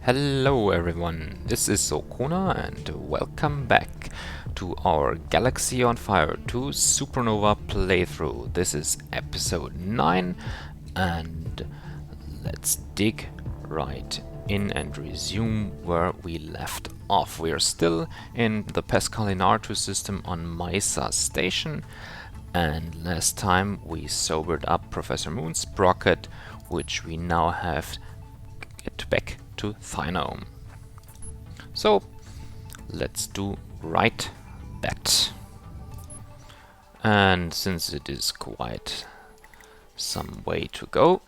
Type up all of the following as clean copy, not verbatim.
Hello everyone, this is Okona and welcome back to our Galaxy on Fire 2 Supernova playthrough. This is episode 9 and let's dig right in and resume where we left off. We are still in the Pascalinartu system on Mesa Station, and last time we sobered up Professor Moon's sprocket, which we now have get back to Thinome. So let's do right that. And since it is quite some way to go,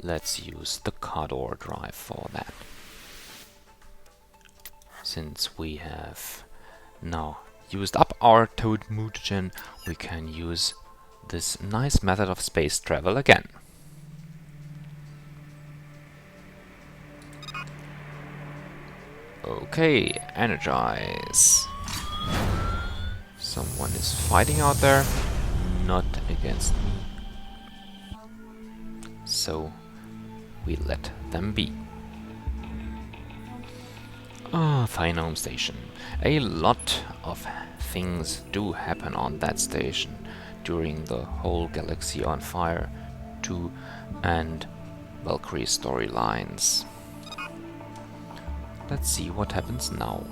let's use the Cador drive for that. Since we have now used up our Toad mutagen, we can use this nice method of space travel again. Okay, energize. Someone is fighting out there, not against me. So we let them be. Thinome Station. A lot of things do happen on that station during the whole Galaxy on Fire 2 and Valkyrie storylines. Let's see what happens now.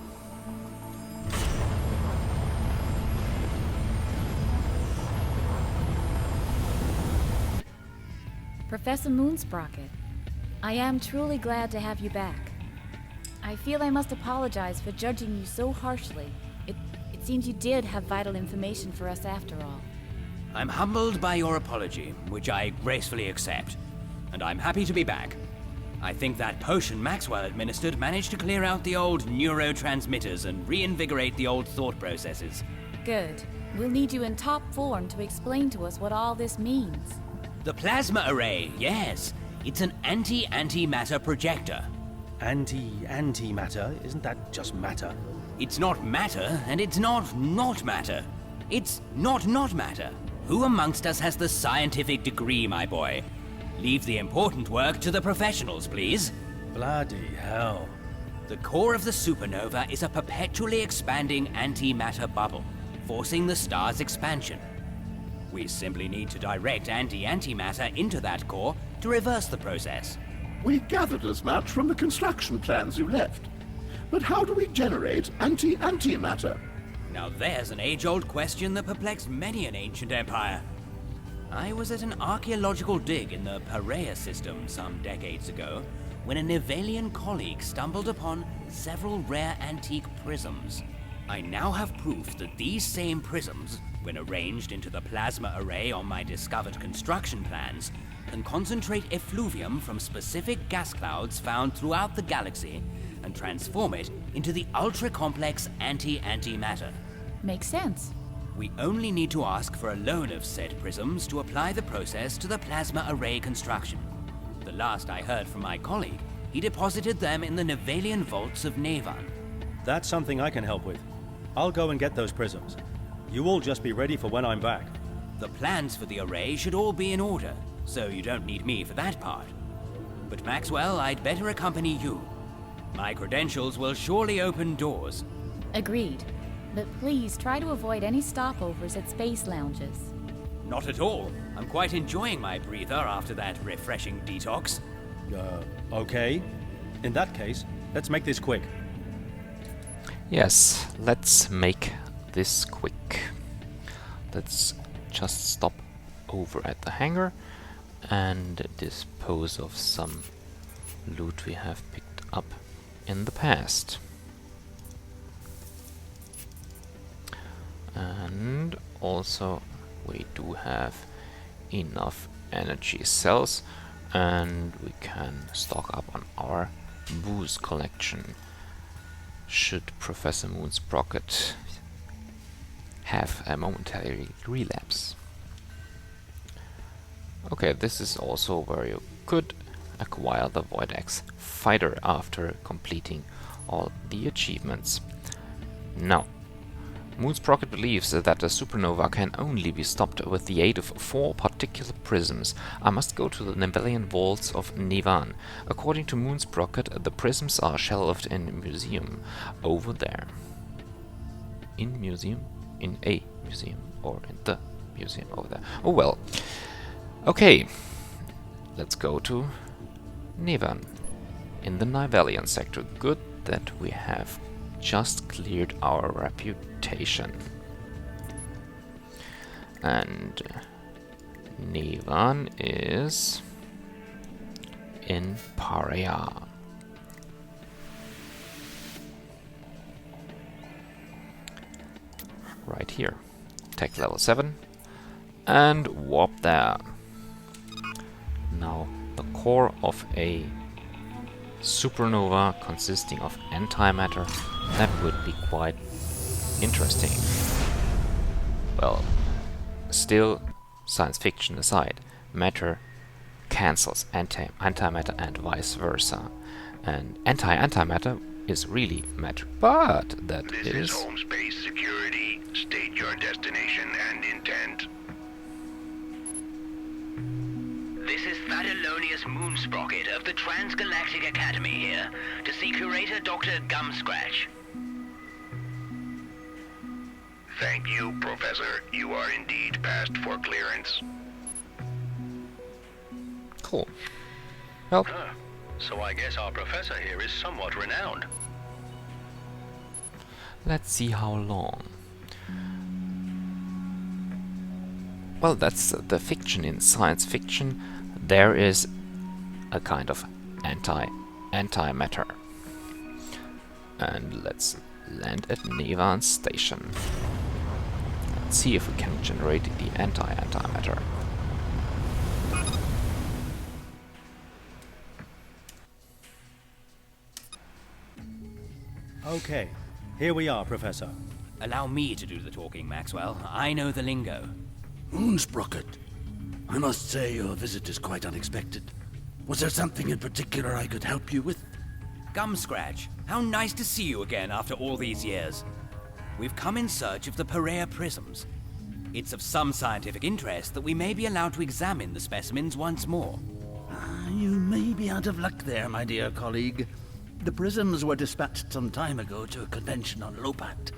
Professor Moonsprocket, I am truly glad to have you back. I feel I must apologize for judging you so harshly. It seems you did have vital information for us after all. I'm humbled by your apology, which I gracefully accept. And I'm happy to be back. I think that potion Maxwell administered managed to clear out the old neurotransmitters and reinvigorate the old thought processes. Good. We'll need you in top form to explain to us what all this means. The plasma array, yes. It's an anti-antimatter projector. Antimatter? Isn't that just matter? It's not matter, and it's not matter. It's not matter. Who amongst us has the scientific degree, my boy? Leave the important work to the professionals, please. Bloody hell. The core of the supernova is a perpetually expanding antimatter bubble, forcing the star's expansion. We simply need to direct antimatter into that core to reverse the process. We gathered as much from the construction plans you left. But how do we generate antimatter? Now there's an age-old question that perplexed many an ancient empire. I was at an archaeological dig in the Perea system some decades ago when a Nivelian colleague stumbled upon several rare antique prisms. I now have proof that these same prisms, when arranged into the plasma array on my discovered construction plans, can concentrate effluvium from specific gas clouds found throughout the galaxy and transform it into the ultra-complex antimatter. Makes sense. We only need to ask for a loan of said prisms to apply the process to the plasma array construction. The last I heard from my colleague, he deposited them in the Nivelian vaults of Navan. That's something I can help with. I'll go and get those prisms. You all just be ready for when I'm back. The plans for the array should all be in order, so you don't need me for that part. But Maxwell, I'd better accompany you. My credentials will surely open doors. Agreed. But please try to avoid any stopovers at space lounges. Not at all. I'm quite enjoying my breather after that refreshing detox. Okay. In that case, let's make this quick. Yes, let's make this quick. Let's just stop over at the hangar and dispose of some loot we have picked up in the past. And also we do have enough energy cells and we can stock up on our booze collection should Professor Moonsprocket have a momentary relapse. Okay, this is also where you could acquire the Void Axe fighter after completing all the achievements. Now, Moonsprocket believes that the supernova can only be stopped with the aid of 4 particular prisms. I must go to the Nivelian vaults of Nevan. According to Moonsprocket, the prisms are shelved in a museum over there. In museum? In a museum. Or in the museum over there. Oh well. Okay. Let's go to Nevan. In the Nivelian sector. Good that we have just cleared our reputation. And Nevan is in Paria. Right here. Tech level 7. And warp there. Now, the core of a supernova consisting of antimatter, that would be quite interesting. Well, still, science fiction aside, matter cancels antimatter and vice versa. And antimatter is really matter, but that This is home space security. State your destination and intent. This is Thadalonius Moonsprocket of the Transgalactic Academy here, to see Curator Dr. Gumscratch. Thank you, Professor. You are indeed passed for clearance. cool. Well, So I guess our professor here is somewhat renowned. let's see how long. Well, that's the fiction. In science fiction, there is a kind of antimatter. And let's land at Nevan Station. Let's see if we can generate the antimatter. Okay, here we are, Professor. Allow me to do the talking, Maxwell. I know the lingo. Moonsprocket, I must say your visit is quite unexpected. Was there something in particular I could help you with? Gumscratch, how nice to see you again after all these years. We've come in search of the Perea prisms. It's of some scientific interest that we may be allowed to examine the specimens once more. You may be out of luck there, my dear colleague. The prisms were dispatched some time ago to a convention on Lopat.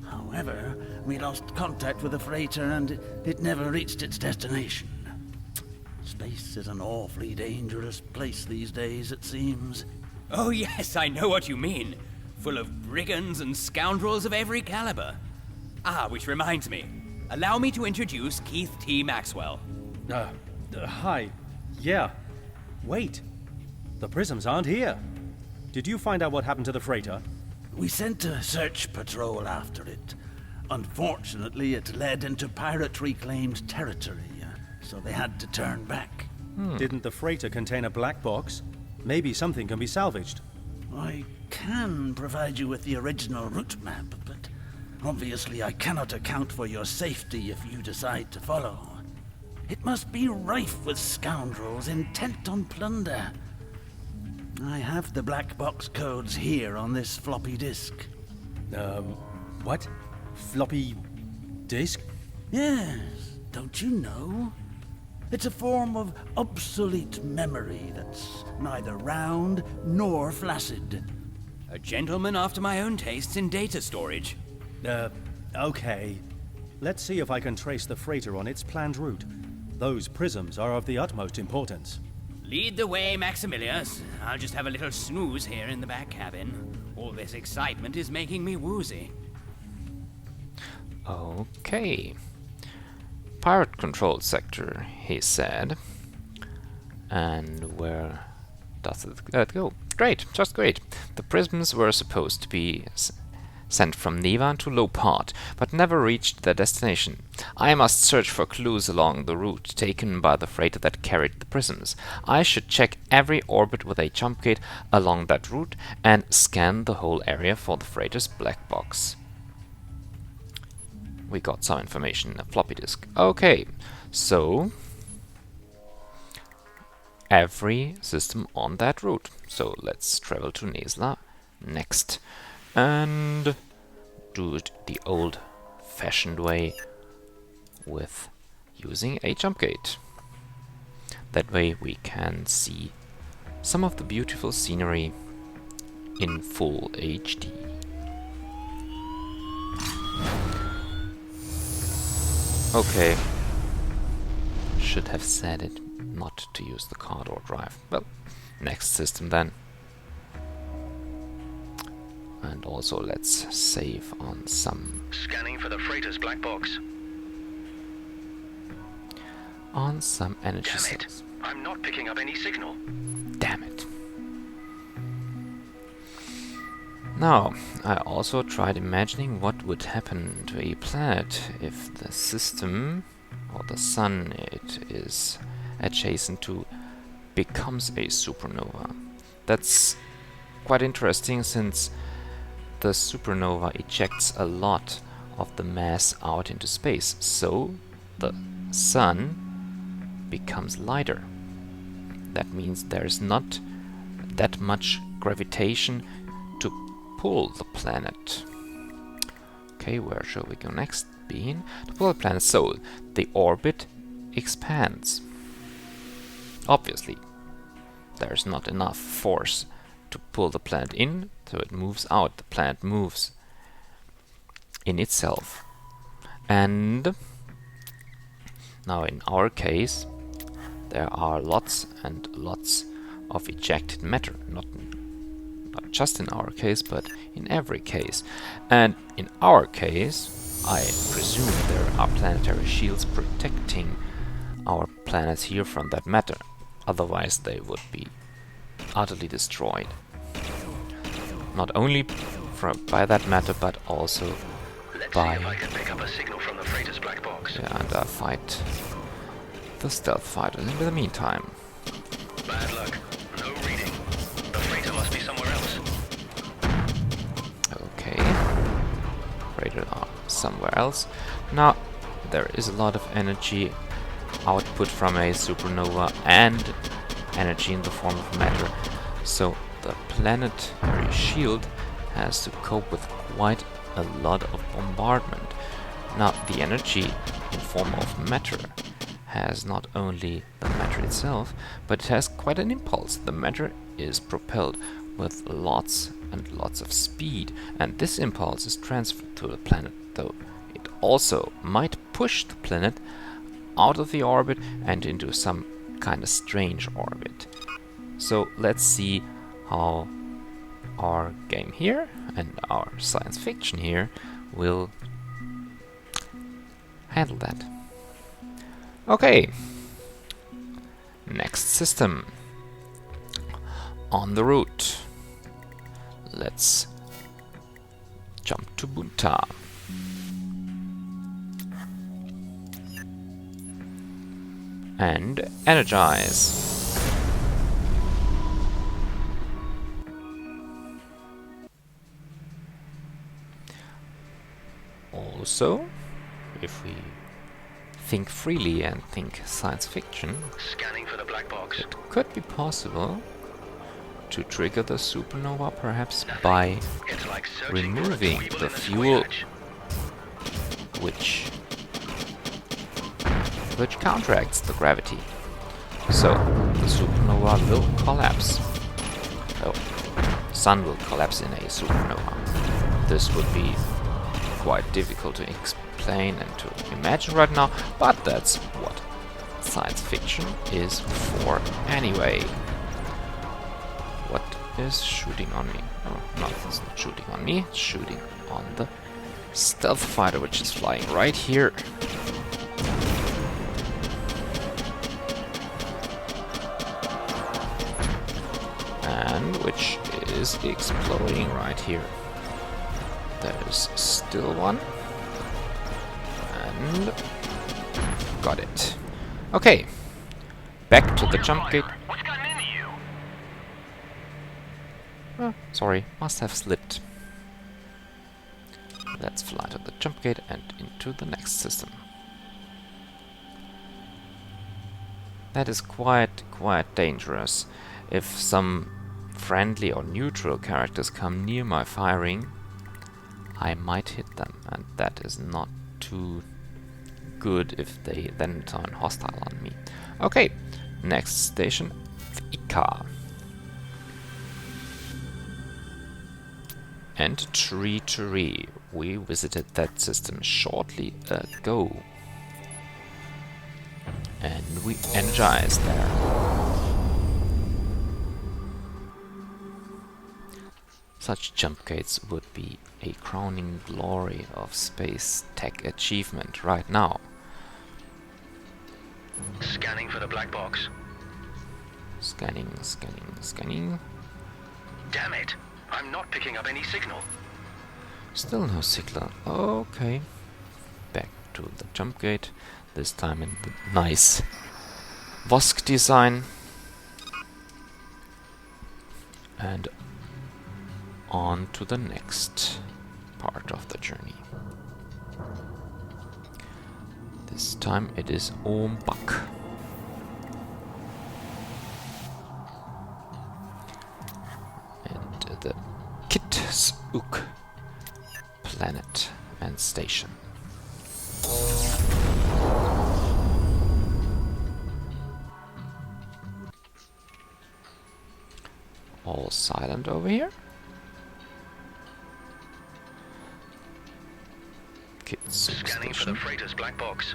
However, we lost contact with the freighter and it never reached its destination. Space is an awfully dangerous place these days, it seems. Oh yes, I know what you mean. Full of brigands and scoundrels of every caliber. Which reminds me. Allow me to introduce Keith T. Maxwell. Hi. Yeah. Wait. The prisms aren't here. Did you find out what happened to the freighter? We sent a search patrol after it. Unfortunately, it led into pirate-reclaimed territory, so they had to turn back. Didn't the freighter contain a black box? Maybe something can be salvaged. I can provide you with the original route map, but obviously I cannot account for your safety if you decide to follow. It must be rife with scoundrels intent on plunder. I have the black box codes here on this floppy disk. What? Floppy disk? Yes, don't you know? It's a form of obsolete memory that's neither round nor flaccid. A gentleman after my own tastes in data storage. Okay. Let's see if I can trace the freighter on its planned route. Those prisms are of the utmost importance. Lead the way, Maximilius. I'll just have a little snooze here in the back cabin. All this excitement is making me woozy. Okay. Pirate control sector, he said. And where does it go? Great, just great. The prisms were supposed to be sent from Nevan to Lopat, but never reached their destination. I must search for clues along the route taken by the freighter that carried the prisms. I should check every orbit with a jump gate along that route and scan the whole area for the freighter's black box. We got some information in a floppy disk. Okay, so every system on that route. So let's travel to Nesla next and do it the old old-fashioned way with using a jump gate. That way we can see some of the beautiful scenery in full HD. Okay, should have said it not to use the car door drive. Well, next system then. And also let's save on some... Scanning for the freighter's black box. on some energy Damn it! cells. I'm not picking up any signal. Damn it. Now, I also tried imagining what would happen to a planet if the system, or the sun it is adjacent to, becomes a supernova. That's quite interesting, since the supernova ejects a lot of the mass out into space, so the sun becomes lighter. That means there's not that much gravitation to pull the planet. Okay, where shall we go next? Being to pull the planet, so the orbit expands. Obviously, there's not enough force to pull the planet in, so it moves out. The planet moves in itself. And now in our case, there are lots and lots of ejected matter, not just in our case, but in every case. And in our case, I presume there are planetary shields protecting our planets here from that matter. Otherwise they would be utterly destroyed. Not only by that matter, but also Let's by... see if I can pick up a signal from the freighter's black box. Yeah, and fight the stealth fighters in the meantime. Bad luck. No reading. The freighter must be somewhere else. Okay. Freighter are somewhere else. Now, there is a lot of energy output from a supernova and energy in the form of matter. So the planetary shield has to cope with quite a lot of bombardment. Now, the energy in form of matter has not only the matter itself, but it has quite an impulse. The matter is propelled with lots and lots of speed, and this impulse is transferred to the planet, though it also might push the planet out of the orbit and into some kind of strange orbit. So let's see how our game here and our science fiction here will handle that. Okay, next system. On the route, let's jump to Bunta. And energize. Also, if we think freely and think science fiction, Scanning for the black box. it could be possible to trigger the supernova perhaps by It's like searching for a removing weevil the in a fuel switch. which counteracts the gravity. So the supernova will collapse. Oh, sun will collapse in a supernova. This would be quite difficult to explain and to imagine right now, but that's what science fiction is for anyway. What is shooting on me? Oh, no, it's not shooting on me, it's shooting on the stealth fighter, which is flying right here. And which is exploding right here. There is still one. And got it. Okay. Back to the jump gate. What's gotten into you? Oh, sorry, must have slipped. Let's fly to the jump gate and into the next system. That is quite dangerous. If some friendly or neutral characters come near my firing, I might hit them, and that is not too good if they then turn hostile on me. Okay, next station, Vika. And Tree. We visited that system shortly ago. And we energized there. Such jump gates would be a crowning glory of space tech achievement right now. Scanning for the black box. Scanning, scanning, scanning. Damn it! I'm not picking up any signal. Still no signal. Okay. Back to the jump gate. This time in the nice Vosk design. And on to the next part of the journey. This time it is Ombak. And the Kitsuk planet and station. All silent over here. Scanning for the freighter's black box.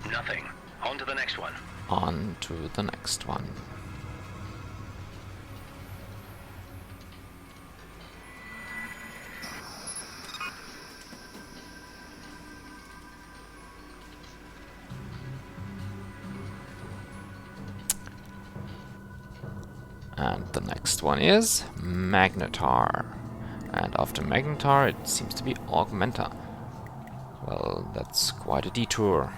Nothing. On to the next one. On to the next one. And the next one is Magnetar. And after Magnetar, it seems to be Augmenta. Well, that's quite a detour.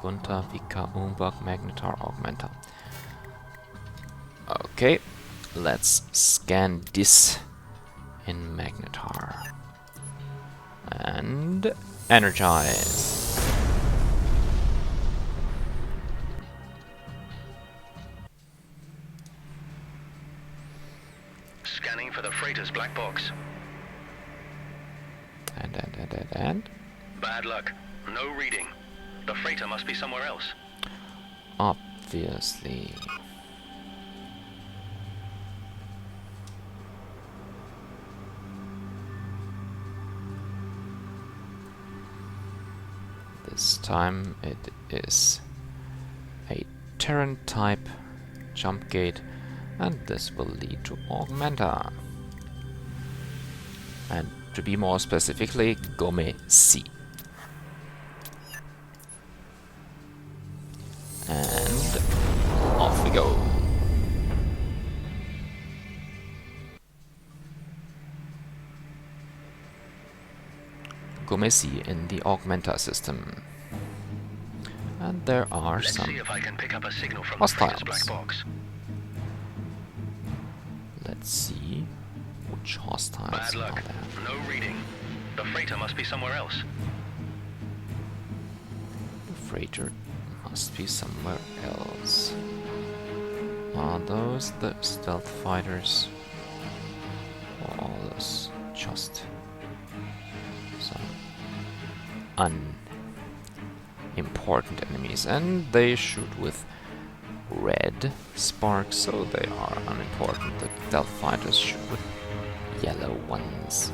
Gunta, Vika, Umbak, Magnetar, Augmenta. Okay, let's scan this in Magnetar. And energize. Scanning for the freighter's black box. And Bad luck. No reading. The freighter must be somewhere else. obviously. This time it is a Terran type jump gate, and this will lead to Augmenta. And to be more specifically, Gome C. And off we go. Gome C in the Augmenta system. And there are Let's some see if I can pick up a signal from the freighter's black hostiles. box. Let's see which hostiles Bad are luck. there. No reading. The freighter must be somewhere else. The freighter must be somewhere else. Are those the stealth fighters? Or are those just some unimportant enemies? And they shoot with red sparks, so they are unimportant. The stealth fighters shoot with yellow ones.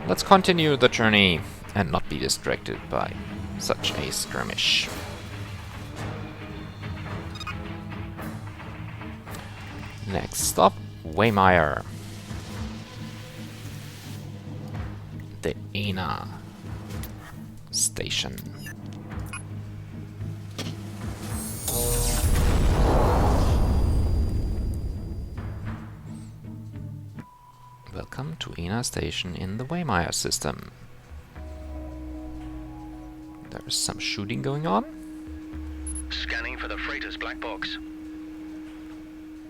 Let's continue the journey and not be distracted by such a skirmish. Next stop, Waymire. The Ana station. Welcome to Ana station in the Waymire system. There's some shooting going on, Scanning for the freighter's black box.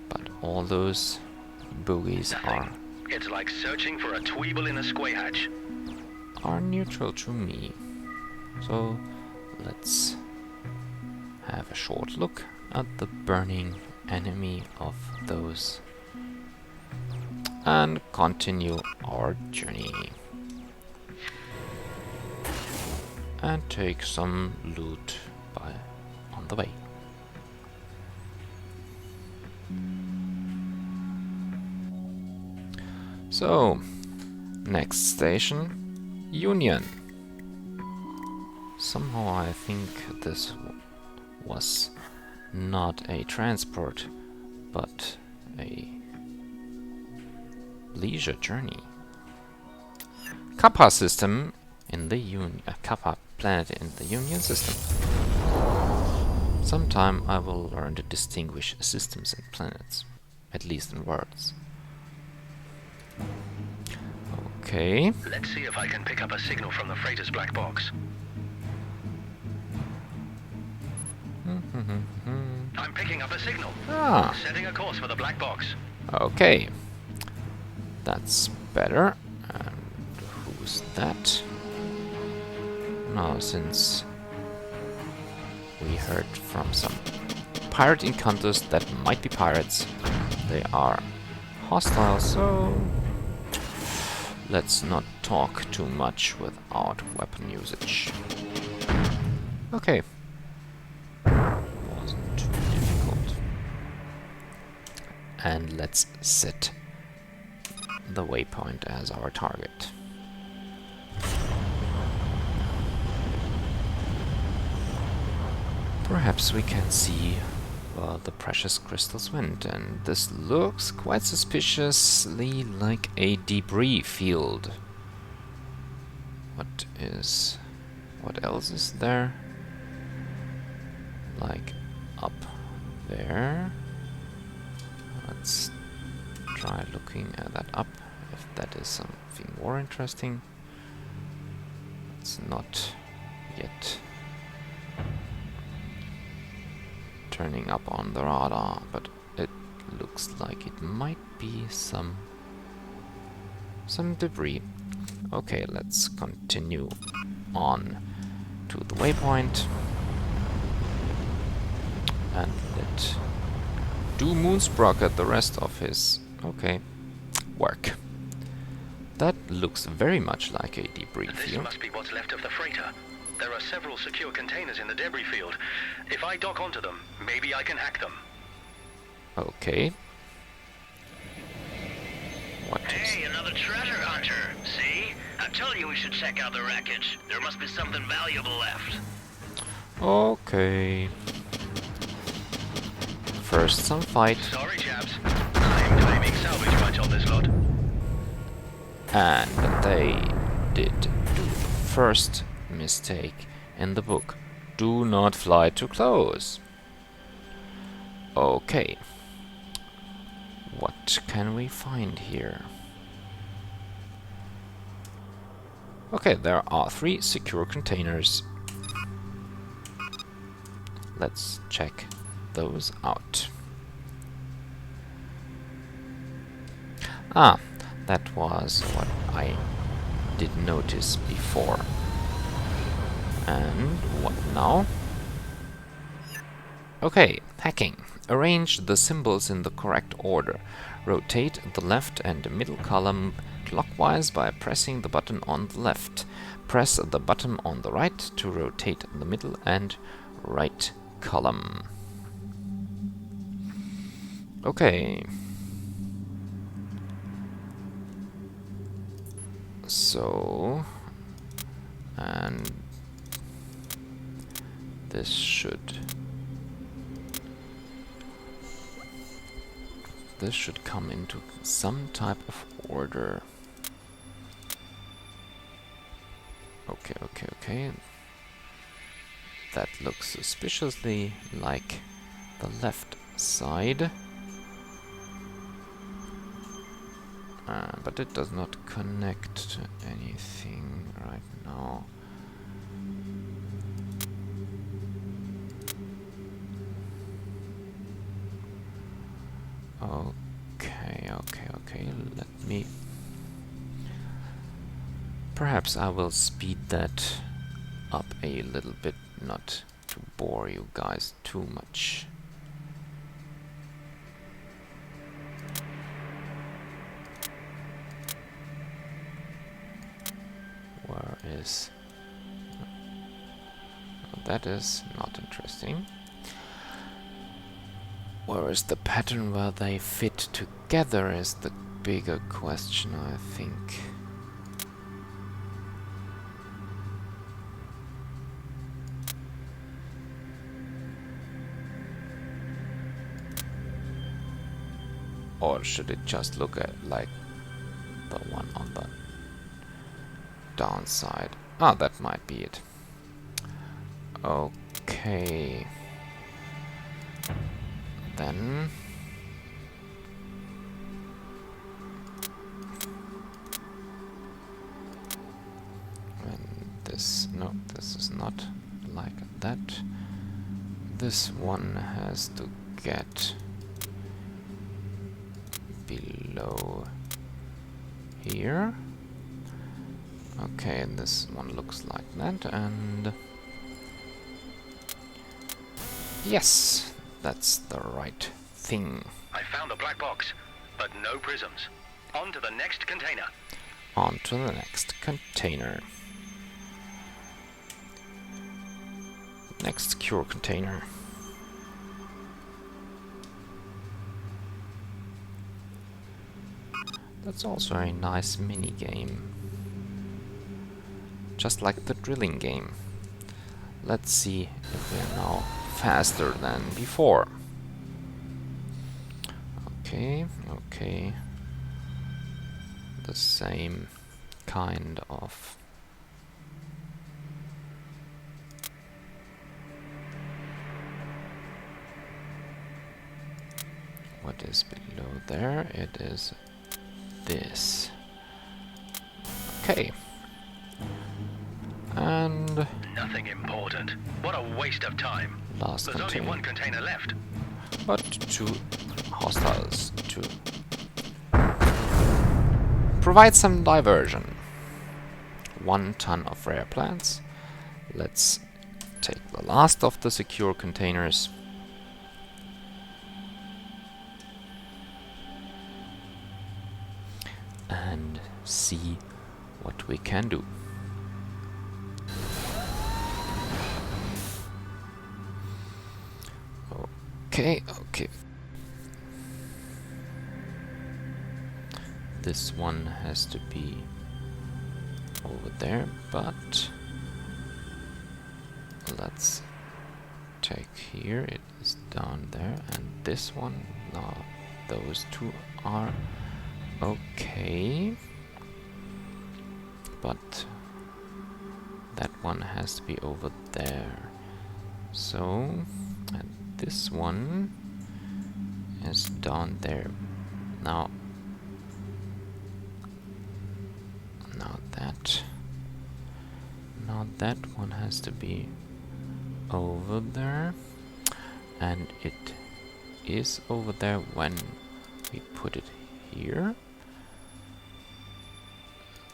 but all those bogies Nothing. It's like searching for a tweeble in a squay hatch. are neutral to me. So let's have a short look at the burning enemy of those and continue our journey. And take some loot on the way. So, next station, Union. Somehow I think this was not a transport, but a leisure journey. Kappa system in the Kappa planet in the Union system. Sometime I will learn to distinguish systems and planets, at least in words. Okay. Let's see if I can pick up a signal from the freighter's black box. I'm picking up a signal. Ah. Setting a course for the black box. Okay. That's better. And who's that? Now, since we heard from some pirate encounters that might be pirates, they are hostile, so let's not talk too much without weapon usage. Okay. Wasn't too difficult. And let's set the waypoint as our target. Perhaps we can see where the precious crystals went, and this looks quite suspiciously like a debris field. What else is there? Like up there. Let's try looking at that up, if that is something more interesting. It's not yet turning up on the radar, but it looks like it might be some debris. Okay, let's continue on to the waypoint and let Moonsprocket the rest of his work. That looks very much like a debris This field. must be what's left of the freighter. There are several secure containers in the debris field. If I dock onto them, maybe I can hack them. Okay. What is... Hey, another treasure hunter. See? I told you we should check out the wreckage. There must be something valuable left. Okay. First some fight. Sorry, chaps. I'm claiming salvage rights on this lot. And they did do the first mistake in the book. Do not fly too close. Okay. What can we find here? Okay, there are 3 secure containers. Let's check those out. Ah, that was what I did notice before. And what now? Okay, hacking. Arrange the symbols in the correct order. Rotate the left and middle column clockwise by pressing the button on the left. Press the button on the right to rotate the middle and right column. Okay. So, and this should come into some type of order. Okay. That looks suspiciously like the left side. But it does not connect to anything right now. Okay. Let me... Perhaps I will speed that up a little bit, not to bore you guys too much. is... That is not interesting. Where is the pattern where they fit together is the bigger question, I think. Or should it just look at like the one on the downside? Ah, that might be it. Okay. Then when this, no, this is not like that. This one has to get below here. Okay, and this one looks like that, and yes, that's the right thing. I found the black box, but no prisms. On to the next container. On to the next container. Next secure container. That's also a nice mini game. Just like the drilling game. Let's see if we're now faster than before. Okay, okay. The same kind of what is below there? It is this. Okay. And nothing important. What a waste of time. Last There's container. only one container left. But 2 hostiles to provide some diversion. 1 ton of rare plants. Let's take the last of the secure containers. And see what we can do. Okay, okay. This one has to be over there, but let's take here. It is down there, and this one. Now, those 2 are okay, but that one has to be over there. So, and this one is down there. Now that one has to be over there, and it is over there when we put it here.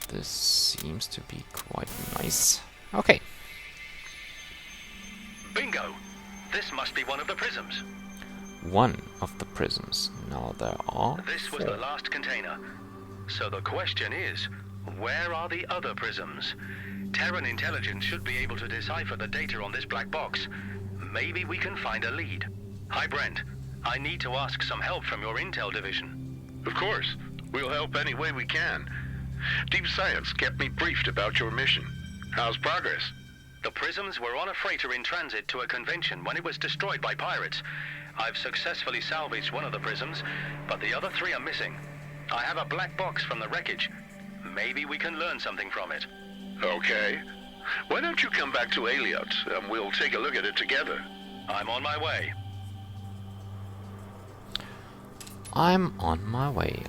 This seems to be quite nice. Okay. Bingo! This must be one of the prisms. One of the prisms. Now there are This was 4. the last container. So the question is, where are the other prisms? Terran intelligence should be able to decipher the data on this black box. Maybe we can find a lead. Hi, Brent. I need to ask some help from your intel division. Of course. We'll help any way we can. Deep Science kept me briefed about your mission. How's progress? The prisms were on a freighter in transit to a convention when it was destroyed by pirates. I've successfully salvaged one of the prisms, but the other 3 are missing. I have a black box from the wreckage. Maybe we can learn something from it. Okay. Why don't you come back to Aliot and we'll take a look at it together? I'm on my way. I'm on my way.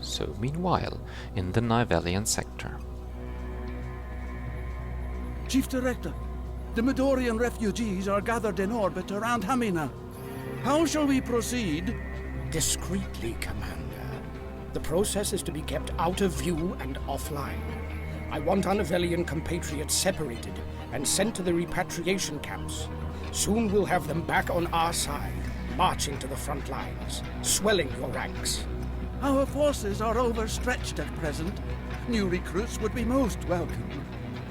So meanwhile, in the Nivelian sector. Chief Director, the Midorian refugees are gathered in orbit around Hamina. How shall we proceed? Discreetly, Commander. The process is to be kept out of view and offline. I want our Nivelian compatriots separated and sent to the repatriation camps. Soon we'll have them back on our side, marching to the front lines, swelling your ranks. Our forces are overstretched at present. New recruits would be most welcome.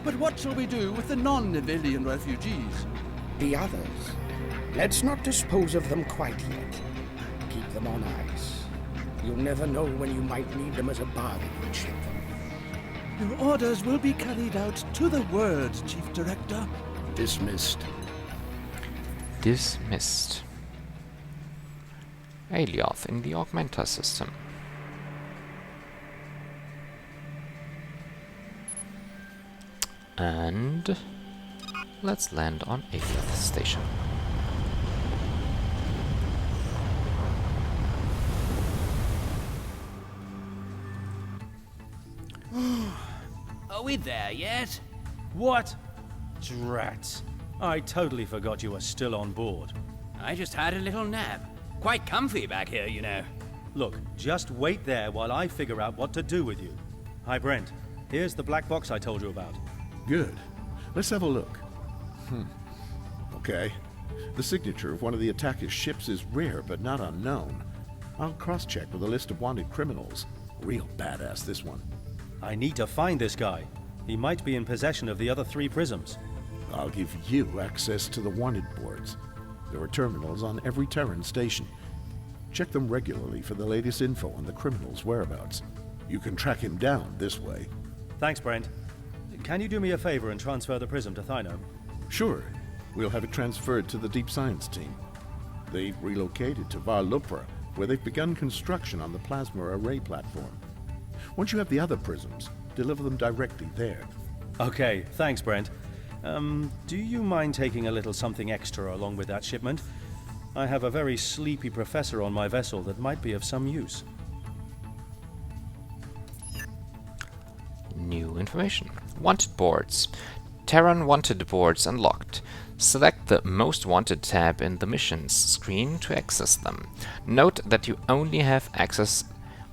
But what shall we do with the non-Nivelian refugees? The others. Let's not dispose of them quite yet. Keep them on ice. You'll never know when you might need them as a bargaining chip. Your orders will be carried out to the word, Chief Director. Dismissed. Dismissed. Alioth in the Augmenta system. And let's land on Alioth station. Are we there yet? What? Drats. I totally forgot you were still on board. I just had a little nap. Quite comfy back here, you know. Look, just wait there while I figure out what to do with you. Hi, Brent. Here's the black box I told you about. Good. Let's have a look. Okay. The signature of one of the attacker's ships is rare, but not unknown. I'll cross-check with a list of wanted criminals. Real badass, this one. I need to find this guy. He might be in possession of the other 3 prisms. I'll give you access to the wanted boards. There are terminals on every Terran station. Check them regularly for the latest info on the criminal's whereabouts. You can track him down this way. Thanks, Brent. Can you do me a favor and transfer the prism to Thyno? Sure. We'll have it transferred to the Deep Science team. They've relocated to Varlupra, where they've begun construction on the plasma array platform. Once you have the other prisms, deliver them directly there. Okay, thanks, Brent. Do you mind taking a little something extra along with that shipment? I have a very sleepy professor on my vessel that might be of some use. New information. Wanted boards. Terran wanted boards unlocked. Select the Most Wanted tab in the Missions screen to access them. Note that you only have access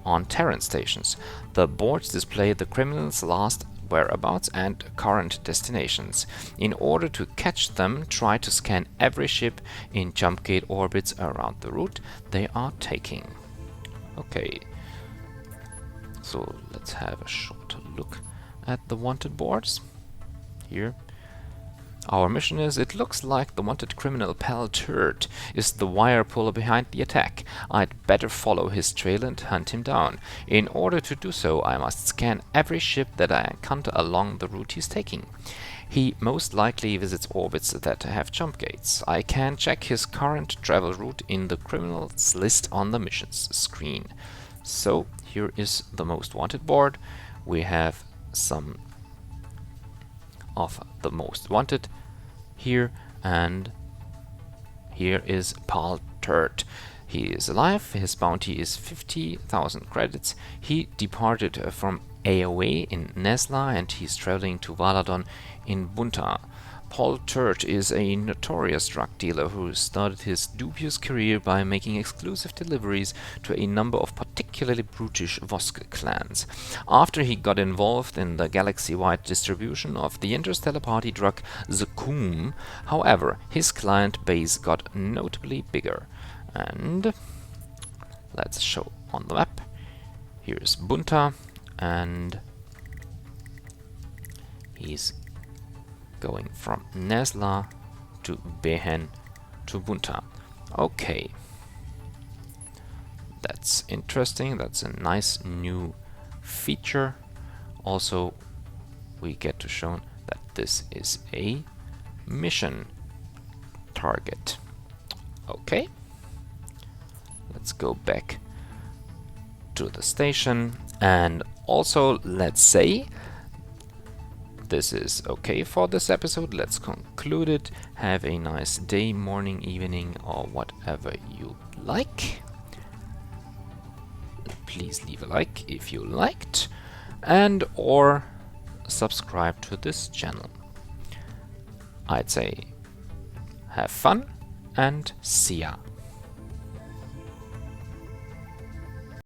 on Terran stations. The boards display the criminals' last whereabouts and current destinations. In order to catch them, try to scan every ship in jump gate orbits around the route they are taking. Okay, so let's have a short look at the wanted boards. Here, our mission is, it looks like the wanted criminal Pal Turd is the wire puller behind the attack. I'd better follow his trail and hunt him down. In order to do so, I must scan every ship that I encounter along the route he's taking. He most likely visits orbits that have jump gates. I can check his current travel route in the criminals list on the missions screen. So, here is the most wanted board. We have some of the most wanted here, and here is Pal Turd. He is alive, his bounty is 50,000 credits. He departed from AOA in Nesla and he's traveling to Valadon in Bunta. Pal Turd is a notorious drug dealer who started his dubious career by making exclusive deliveries to a number of particularly brutish Vosk clans. After he got involved in the galaxy-wide distribution of the interstellar party drug Zakum, however, his client base got notably bigger. And let's show on the map. Here's Bunta, and he's going from Nesla to Behen to Bunta. Okay, that's interesting. That's a nice new feature. Also, we get to show that this is a mission target. Okay, let's go back to the station, and also let's say this is okay for this episode. Let's conclude it. Have a nice day, morning, evening, or whatever you like. Please leave a like if you liked, and or subscribe to this channel. I'd say have fun and see ya.